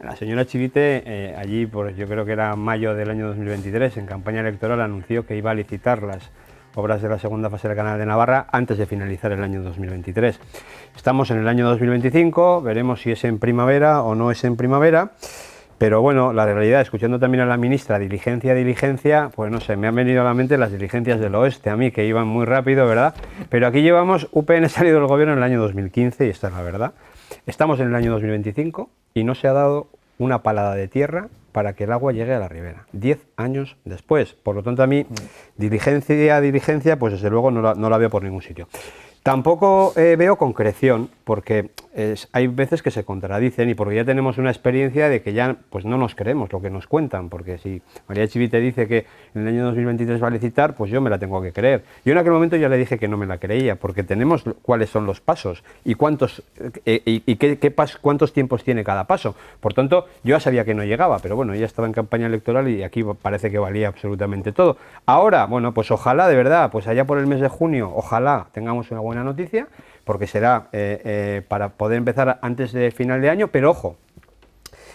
S2: La señora Chivite, allí, yo creo que era mayo del año 2023, en campaña electoral, anunció que iba a licitar las obras de la segunda fase del Canal de Navarra antes de finalizar el año 2023. Estamos en el año 2025, veremos si es en primavera o no es en primavera. Pero bueno, la realidad, escuchando también a la ministra, diligencia, pues no sé, me han venido a la mente las diligencias del oeste, a mí, que iban muy rápido, ¿verdad? Pero aquí llevamos, UPN salido del gobierno en el año 2015, y esta es la verdad. Estamos en el año 2025 y no se ha dado una palada de tierra para que el agua llegue a la ribera. 10 años después. Por lo tanto, a mí, diligencia, pues desde luego no la veo por ningún sitio. Tampoco veo concreción, porque hay veces que se contradicen y porque ya tenemos una experiencia de que ya pues no nos creemos lo que nos cuentan, porque si María Chivite dice que en el año 2023 va a licitar, pues yo me la tengo que creer. Yo en aquel momento ya le dije que no me la creía, porque tenemos cuáles son los pasos y cuántos tiempos tiene cada paso. Por tanto, yo ya sabía que no llegaba, pero bueno, ya estaba en campaña electoral y aquí parece que valía absolutamente todo. Ahora, bueno, pues ojalá, de verdad, pues allá por el mes de junio, ojalá tengamos una buena noticia, porque será para poder empezar antes de final de año, pero ojo,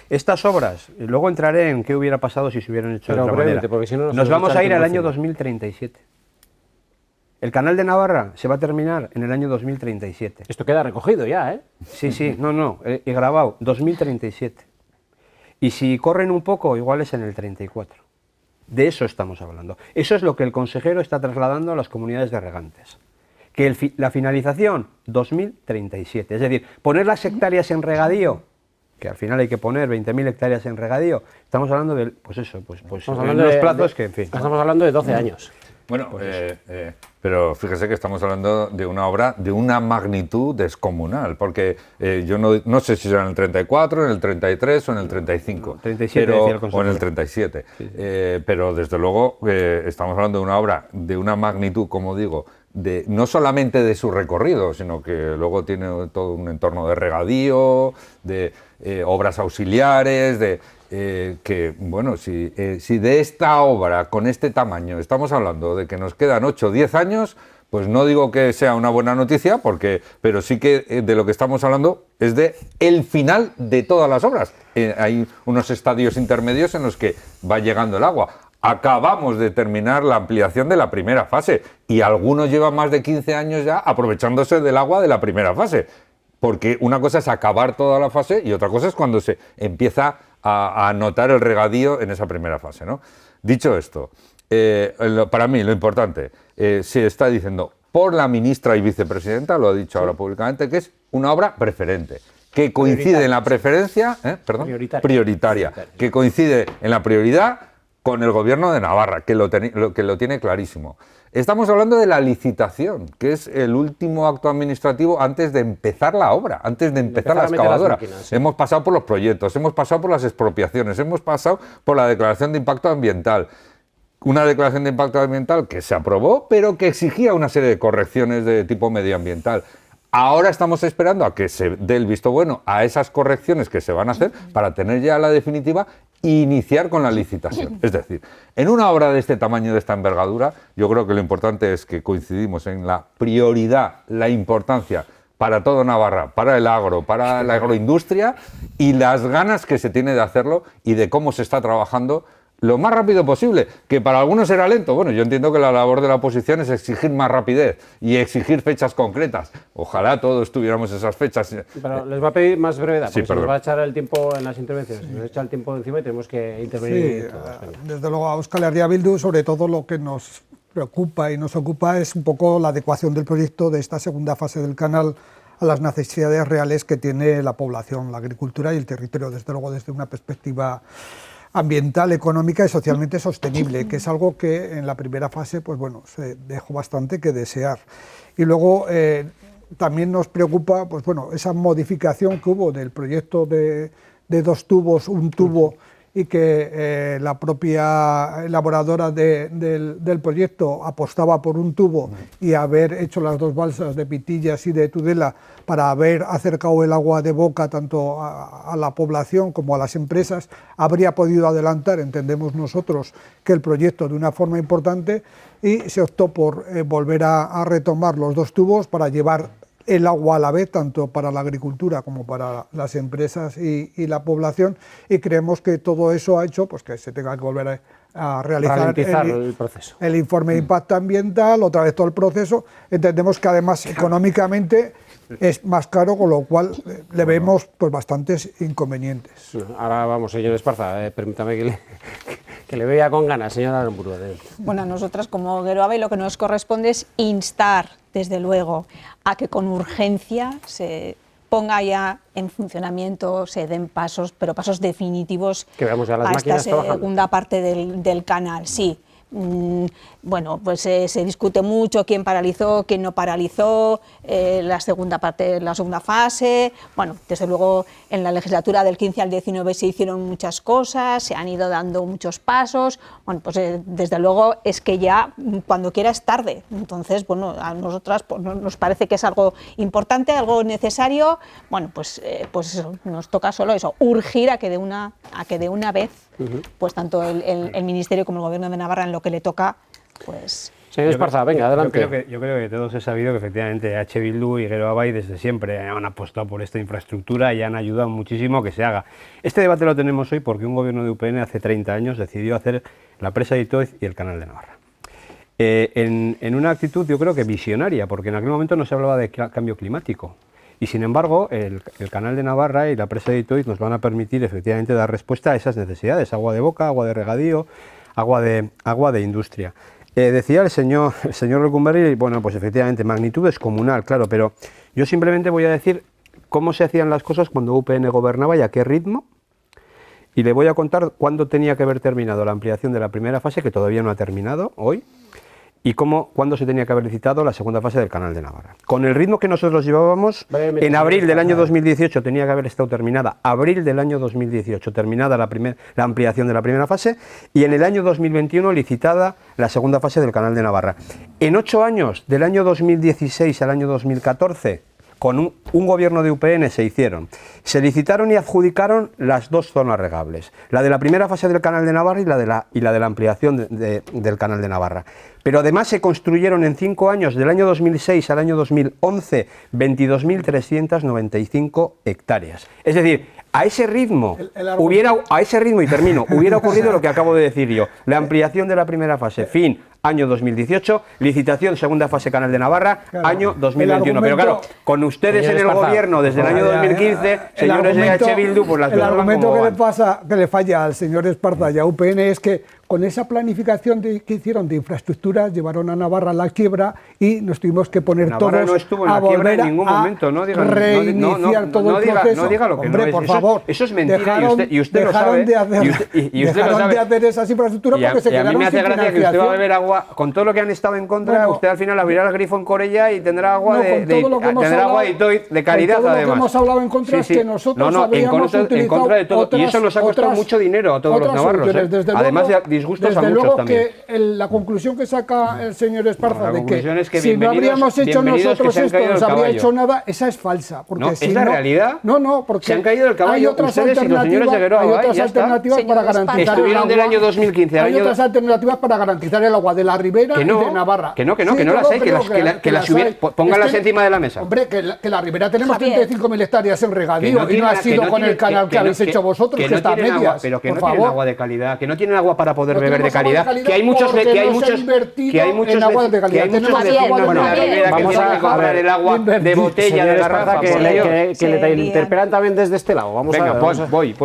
S2: estas obras, luego entraré en qué hubiera pasado si se hubieran hecho de otra manera.
S1: Porque si no
S2: nos vamos a ir al año 2037. El Canal de Navarra se va a terminar en el año 2037.
S1: Esto queda recogido ya, ¿eh?
S2: Sí, he grabado, 2037. Y si corren un poco, igual es en el 34. De eso estamos hablando. Eso es lo que el consejero está trasladando a las comunidades de regantes. Que la finalización, 2037. Es decir, poner las hectáreas en regadío, que al final hay que poner 20.000 hectáreas en regadío, estamos hablando de, estamos hablando de los plazos que, en fin.
S1: Estamos hablando de 12 años.
S3: Bueno, pero fíjese que estamos hablando de una obra de una magnitud descomunal, porque yo no sé si será en el 34, en el 33 o en el 35,
S2: 37
S3: o en el 37, sí. Pero desde luego estamos hablando de una obra de una magnitud, como digo, no solamente de su recorrido, sino que luego tiene todo un entorno de regadío, de obras auxiliares, que, bueno, si de esta obra con este tamaño estamos hablando de que nos quedan 8 o 10 años, pues no digo que sea una buena noticia, pero sí que de lo que estamos hablando es de el final de todas las obras. Hay unos estadios intermedios en los que va llegando el agua. Acabamos de terminar la ampliación de la primera fase y algunos llevan más de 15 años ya aprovechándose del agua de la primera fase, porque una cosa es acabar toda la fase y otra cosa es cuando se empieza a notar el regadío en esa primera fase, ¿no? Dicho esto, para mí lo importante, se está diciendo por la ministra y vicepresidenta, lo ha dicho ahora públicamente, que es una obra preferente, que coincide en la preferencia, prioritaria, que coincide en la prioridad con el Gobierno de Navarra, que lo tiene clarísimo. Estamos hablando de la licitación, que es el último acto administrativo antes de empezar la obra, antes de empezar la excavadora. Sí. Hemos pasado por los proyectos, hemos pasado por las expropiaciones, hemos pasado por la declaración de impacto ambiental. Una declaración de impacto ambiental que se aprobó, pero que exigía una serie de correcciones de tipo medioambiental. Ahora estamos esperando a que se dé el visto bueno a esas correcciones que se van a hacer para tener ya la definitiva e iniciar con la licitación. Es decir, en una obra de este tamaño, de esta envergadura, yo creo que lo importante es que coincidimos en la prioridad, la importancia para todo Navarra, para el agro, para la agroindustria y las ganas que se tiene de hacerlo y de cómo se está trabajando lo más rápido posible, que para algunos era lento. Bueno, yo entiendo que la labor de la oposición es exigir más rapidez y exigir fechas concretas. Ojalá todos tuviéramos esas fechas.
S1: Pero les va a pedir más brevedad, porque
S3: Sí,
S1: se nos va a echar el tiempo en las intervenciones. Se nos echa el tiempo encima y tenemos que intervenir todos.
S4: Desde luego a Euskal Herria Bildu, sobre todo lo que nos preocupa y nos ocupa es un poco la adecuación del proyecto de esta segunda fase del canal a las necesidades reales que tiene la población, la agricultura y el territorio, desde luego desde una perspectiva ambiental, económica y socialmente sostenible, que es algo que en la primera fase pues bueno, se dejó bastante que desear. Y luego también nos preocupa pues bueno, esa modificación que hubo del proyecto de 2 tubos, un tubo, y que la propia elaboradora del proyecto apostaba por un tubo y haber hecho las 2 balsas de Pitillas y de Tudela para haber acercado el agua de boca tanto a la población como a las empresas, habría podido adelantar, entendemos nosotros, que el proyecto de una forma importante, y se optó por volver a retomar los 2 tubos para llevar el agua a la vez, tanto para la agricultura como para las empresas y la población, y creemos que todo eso ha hecho pues, que se tenga que volver a realizar
S1: el proceso.
S4: El informe de impacto ambiental, otra vez todo el proceso. Entendemos que además económicamente es más caro, con lo cual le vemos pues, bastantes inconvenientes.
S1: Ahora vamos, señor Esparza, permítame que le vea con ganas, señora Aramburu.
S5: Bueno, a nosotras como Geroabe lo que nos corresponde es instar, desde luego, a que con urgencia se ponga ya en funcionamiento, se den pasos, pero pasos definitivos
S1: que veamos ya las
S5: a
S1: máquinas
S5: esta segunda parte del canal. Sí. Bueno, pues se discute mucho quién paralizó, quién no paralizó, la segunda parte, la segunda fase. Bueno, desde luego en la legislatura del 15 al 19 se hicieron muchas cosas, se han ido dando muchos pasos. Bueno, pues desde luego es que ya cuando quiera es tarde. Entonces, bueno, a nosotras pues, nos parece que es algo importante, algo necesario. Bueno, pues eso, nos toca solo eso, urgir a que de una vez, pues tanto el Ministerio como el Gobierno de Navarra en lo que le toca, pues...
S1: Señor Esparza, venga, adelante.
S2: Yo creo que todos he sabido que efectivamente H. Bildu y Geroabe desde siempre han apostado por esta infraestructura y han ayudado muchísimo a que se haga. Este debate lo tenemos hoy porque un gobierno de UPN hace 30 años decidió hacer la presa de Itoiz y el canal de Navarra. En una actitud yo creo que visionaria, porque en aquel momento no se hablaba de cambio climático. Y sin embargo, el canal de Navarra y la presa de Itoiz nos van a permitir efectivamente dar respuesta a esas necesidades, agua de boca, agua de regadío, agua de industria. Decía el señor Lecumberri, bueno, pues efectivamente, magnitud es comunal, claro, pero yo simplemente voy a decir cómo se hacían las cosas cuando UPN gobernaba y a qué ritmo, y le voy a contar cuándo tenía que haber terminado la ampliación de la primera fase, que todavía no ha terminado hoy, y cuándo se tenía que haber licitado la segunda fase del canal de Navarra. Con el ritmo que nosotros llevábamos, en abril del año 2018 tenía que haber estado terminada, abril del año 2018 terminada la ampliación de la primera fase, y en el año 2021 licitada la segunda fase del canal de Navarra. En 8 años, del año 2016 al año 2014, con un gobierno de UPN se licitaron y adjudicaron las 2 zonas regables, la de la primera fase del canal de Navarra y la de la ampliación del canal de Navarra. Pero además se construyeron en 5 años, del año 2006 al año 2011, 22.395 hectáreas. Es decir, a ese ritmo, y termino, hubiera ocurrido lo que acabo de decir yo, la ampliación de la primera fase, fin, año 2018, licitación, segunda fase Canal de Navarra, claro, año 2021. Pero claro, con ustedes en el gobierno desde el año 2015, señores de H. Bildu, pues las cosas van como
S4: que le falla al señor Esparza y a UPN es que con esa planificación que hicieron de infraestructuras llevaron a Navarra a la quiebra y nos tuvimos que poner
S2: Navarra
S4: todos
S2: no estuvo en la quiebra en ningún momento, no diga,
S4: reiniciar todo el proceso.
S2: No diga lo que
S4: hombre,
S2: no
S4: por
S2: es.
S4: favor,
S2: Eso es mentira y usted lo sabe.
S4: Dejaron de hacer esas infraestructuras porque se quedaron sin financiación.
S2: A mí me hace gracia que usted va a beber agua, con todo lo que han estado en contra, bueno, usted al final abrirá el grifo en Corella y tendrá agua de Itoiz de calidad además.
S4: Todo lo que hemos hablado en contra es que nosotros habíamos utilizado
S2: en contra de todo. Y eso nos ha costado mucho dinero a todos los navarros.
S4: Además,
S2: disgustos a
S4: desde
S2: muchos
S4: luego
S2: también.
S4: Que la conclusión que saca el señor Esparza de que,
S2: es que
S4: si no habríamos hecho nosotros esto, no se habría hecho nada, esa es falsa. Porque
S2: no,
S4: si
S2: es la realidad.
S4: No, porque
S2: se han caído del caballo
S4: hay otras
S2: ustedes y los señores de Geroa.
S4: Hay otras alternativas para garantizar el agua.
S2: Estuvieron del año 2015 al
S4: Hay otras alternativas para garantizar el agua de la Ribera y de Navarra.
S2: Que no las hay, que las hubiera. Póngalas encima de la mesa.
S4: Hombre, que la Ribera tenemos 35.000 hectáreas en regadío y no ha sido con el canal que habéis hecho vosotros, que está a medias.
S2: Pero que no tienen agua de calidad, que no tienen agua para poder beber de calidad, que hay muchos vecinos vamos a cobrar el agua de botella de garrafa
S1: que le interpelan también desde este lado. Vamos a
S2: voy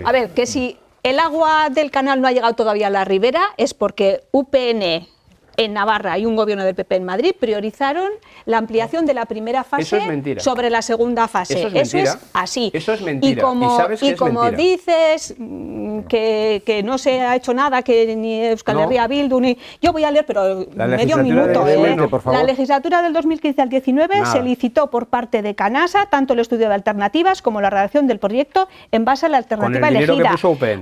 S5: a ver, que si el agua del canal no ha llegado todavía a la Ribera es porque UPN en Navarra y un gobierno del PP en Madrid priorizaron la ampliación de la primera fase sobre la segunda fase. Eso es así.
S2: Eso es mentira.
S5: Y como dices que no se ha hecho nada, que ni Euskal Herria Bildu, ni... Yo voy a leer, pero medio minuto. La legislatura del 2015 al 19 se licitó por parte de Canasa tanto el estudio de alternativas como la redacción del proyecto en base a la alternativa elegida.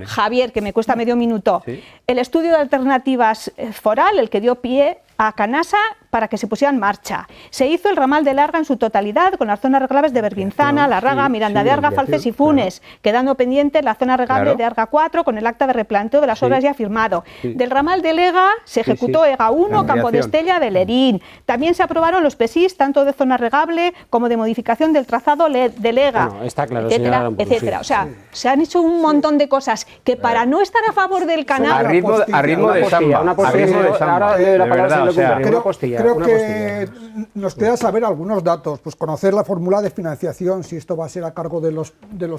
S5: Javier, que me cuesta medio minuto. ¿Sí? El estudio de alternativas foral, el que dio pie a Canasa para que se pusiera en marcha. Se hizo el ramal de Larga en su totalidad, con las zonas reglables de Berguinzana, Larraga, Miranda de Arga, Falces y Funes, quedando pendiente la zona regable de Arga 4 con el acta de replanteo de las obras ya firmado. Del ramal de Lega se ejecutó EGA 1, Campo de Estella de Lerín. También se aprobaron los PESIS, tanto de zona regable como de modificación del trazado de Lega,
S1: está claro,
S5: etcétera, etcétera. O sea, se han hecho un montón de cosas que para no estar a favor del canal...
S2: A ritmo de samba.
S4: Creo que nos queda saber algunos datos, pues conocer la fórmula de financiación, si esto va a ser a cargo de los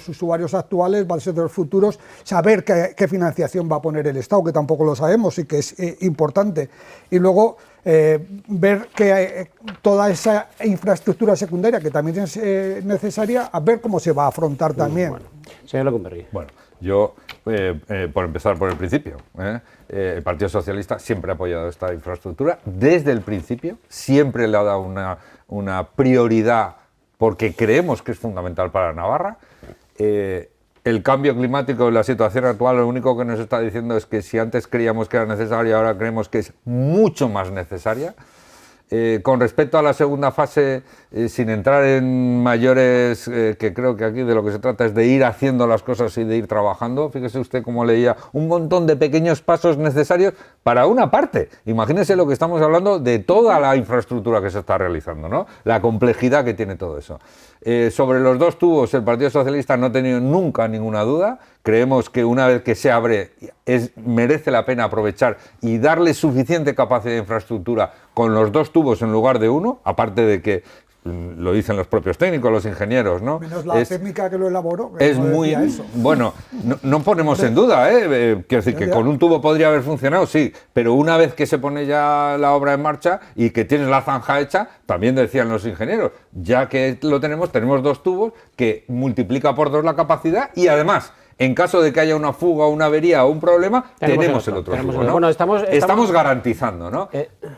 S4: usuarios actuales, va a ser de los futuros, saber qué financiación va a poner el Estado, que tampoco lo sabemos y que es importante. Y luego ver que toda esa infraestructura secundaria, que también es necesaria, a ver cómo se va a afrontar también.
S1: Bueno, señor Lecumberri.
S3: Bueno, yo, por empezar por el principio, el Partido Socialista siempre ha apoyado esta infraestructura desde el principio, siempre le ha dado una prioridad porque creemos que es fundamental para Navarra. El cambio climático en la situación actual lo único que nos está diciendo es que si antes creíamos que era necesaria, ahora creemos que es mucho más necesaria. Con respecto a la segunda fase, sin entrar en mayores, que creo que aquí de lo que se trata es de ir haciendo las cosas y de ir trabajando. Fíjese usted cómo leía un montón de pequeños pasos necesarios para una parte. Imagínese lo que estamos hablando de toda la infraestructura que se está realizando, ¿no? La complejidad que tiene todo eso. Sobre los dos tubos, el Partido Socialista no ha tenido nunca ninguna duda. Creemos que una vez que se abre merece la pena aprovechar y darle suficiente capacidad de infraestructura con los dos tubos en lugar de uno, aparte de que lo dicen los propios técnicos, los ingenieros, ¿no?
S4: Menos la técnica que lo elaboró.
S3: Es muy eso. Bueno, no ponemos en duda, quiero decir que con un tubo podría haber funcionado, sí, pero una vez que se pone ya la obra en marcha y que tienes la zanja hecha, también decían los ingenieros, ya que lo tenemos dos tubos que multiplica por 2 la capacidad y además, en caso de que haya una fuga, una avería o un problema, tenemos el otro tubo, ¿no? Bueno, estamos garantizando, ¿no?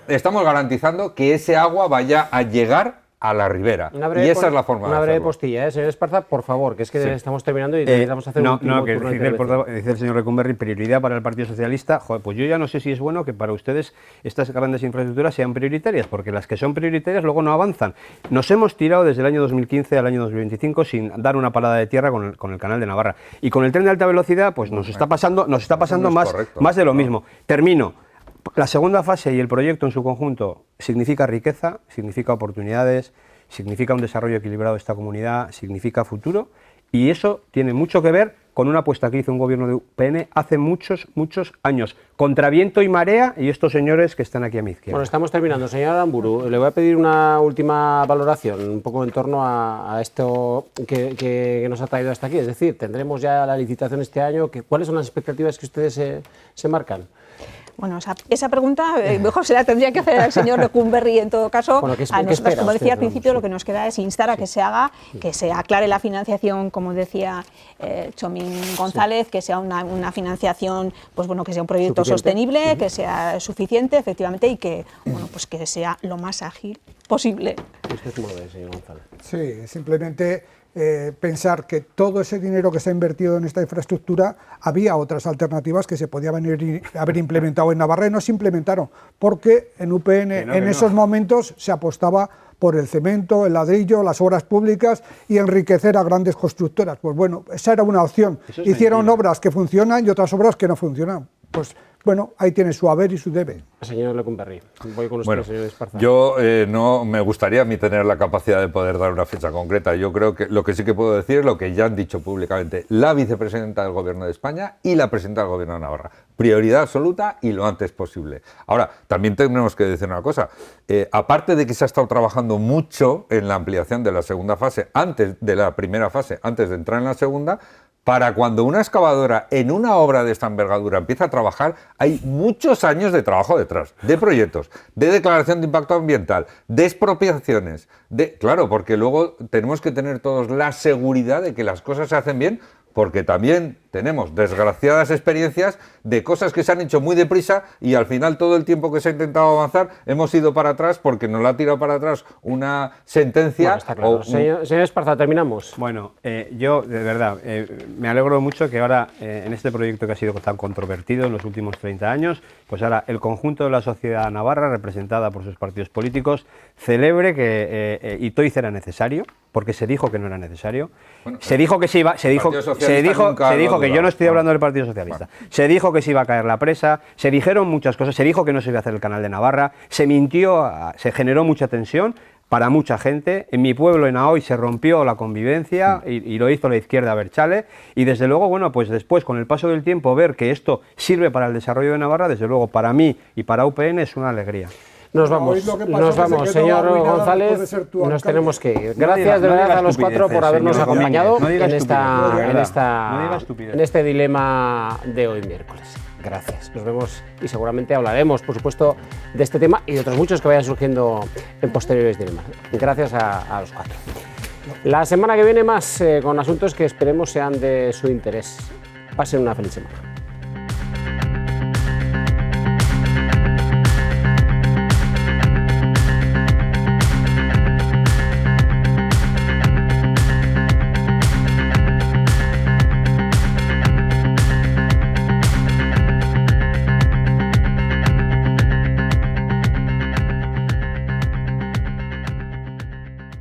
S3: Estamos garantizando que ese agua vaya a llegar a la Ribera. Y esa es la forma de hacerlo.
S1: Una breve postilla, señor Esparza, por favor, que es que estamos terminando y necesitamos hacer un último turno de intervención.
S2: Dice el señor Lecumberri, prioridad para el Partido Socialista. Joder, pues yo ya no sé si es bueno que para ustedes estas grandes infraestructuras sean prioritarias, porque las que son prioritarias luego no avanzan. Nos hemos tirado desde el año 2015 al año 2025 sin dar una palada de tierra con el canal de Navarra. Y con el tren de alta velocidad, pues nos está pasando más de lo mismo. Termino. La segunda fase y el proyecto en su conjunto significa riqueza, significa oportunidades, significa un desarrollo equilibrado de esta comunidad, significa futuro, y eso tiene mucho que ver con una apuesta que hizo un gobierno de UPN hace muchos años, contra viento y marea, y estos señores que están aquí a mi izquierda.
S1: Bueno, estamos terminando. Señor Aramburu, le voy a pedir una última valoración, un poco en torno a esto que nos ha traído hasta aquí. Es decir, tendremos ya la licitación este año. ¿Cuáles son las expectativas que ustedes se marcan?
S5: Bueno, esa pregunta mejor se la tendría que hacer al señor Lecumberri en todo caso.
S1: Bueno,
S5: a nosotros, como decía al principio, lo que nos queda es instar a que se haga, que se aclare la financiación, como decía Chomín González, que sea una financiación, pues bueno, que sea un proyecto sostenible, que sea suficiente, efectivamente, y que, bueno, pues que sea lo más ágil posible.
S1: ¿Usted cómo lo ve, señor González?
S4: Sí, simplemente pensar que todo ese dinero que se ha invertido en esta infraestructura, había otras alternativas que se podían haber implementado en Navarra y no se implementaron, porque en UPN en esos momentos se apostaba por el cemento, el ladrillo, las obras públicas y enriquecer a grandes constructoras. Pues bueno, esa era una opción. Hicieron obras que funcionan y otras obras que no funcionan. Pues bueno, ahí tiene su haber y su debe.
S1: Señor Lecumberri, voy con usted, señor Esparza.
S3: Yo no me gustaría a mí tener la capacidad de poder dar una fecha concreta. Yo creo que lo que sí que puedo decir es lo que ya han dicho públicamente la vicepresidenta del Gobierno de España y la presidenta del Gobierno de Navarra. Prioridad absoluta y lo antes posible. Ahora, también tenemos que decir una cosa. Aparte de que se ha estado trabajando mucho en la ampliación de la segunda fase, antes de la primera fase, antes de entrar en la segunda, para cuando una excavadora en una obra de esta envergadura empieza a trabajar, hay muchos años de trabajo detrás, de proyectos, de declaración de impacto ambiental, de expropiaciones, claro, porque luego tenemos que tener todos la seguridad de que las cosas se hacen bien, porque también tenemos desgraciadas experiencias de cosas que se han hecho muy deprisa y al final todo el tiempo que se ha intentado avanzar hemos ido para atrás porque nos la ha tirado para atrás una sentencia.
S1: Bueno, está claro. Señor Esparza, terminamos.
S2: Bueno, yo de verdad me alegro mucho que ahora en este proyecto que ha sido tan controvertido en los últimos 30 años, pues ahora el conjunto de la sociedad navarra, representada por sus partidos políticos, celebre que Itoiz era necesario, porque se dijo que no era necesario. Bueno, se dijo que se iba, se dijo que yo no estoy hablando del Partido Socialista. Bueno. Se dijo que se iba a caer la presa, se dijeron muchas cosas, se dijo que no se iba a hacer el canal de Navarra, se mintió, se generó mucha tensión para mucha gente. En mi pueblo, en Aoiz, se rompió la convivencia y lo hizo la izquierda Abertzale. Y desde luego, bueno, pues después, con el paso del tiempo, ver que esto sirve para el desarrollo de Navarra, desde luego para mí y para UPN es una alegría.
S1: Nos vamos, señor González, nos tenemos que ir. Gracias de verdad a los cuatro por habernos acompañado en este dilema de hoy miércoles. Gracias, nos vemos y seguramente hablaremos, por supuesto, de este tema y de otros muchos que vayan surgiendo en posteriores dilemas. Gracias a los cuatro. La semana que viene más con asuntos que esperemos sean de su interés. Pasen una feliz semana.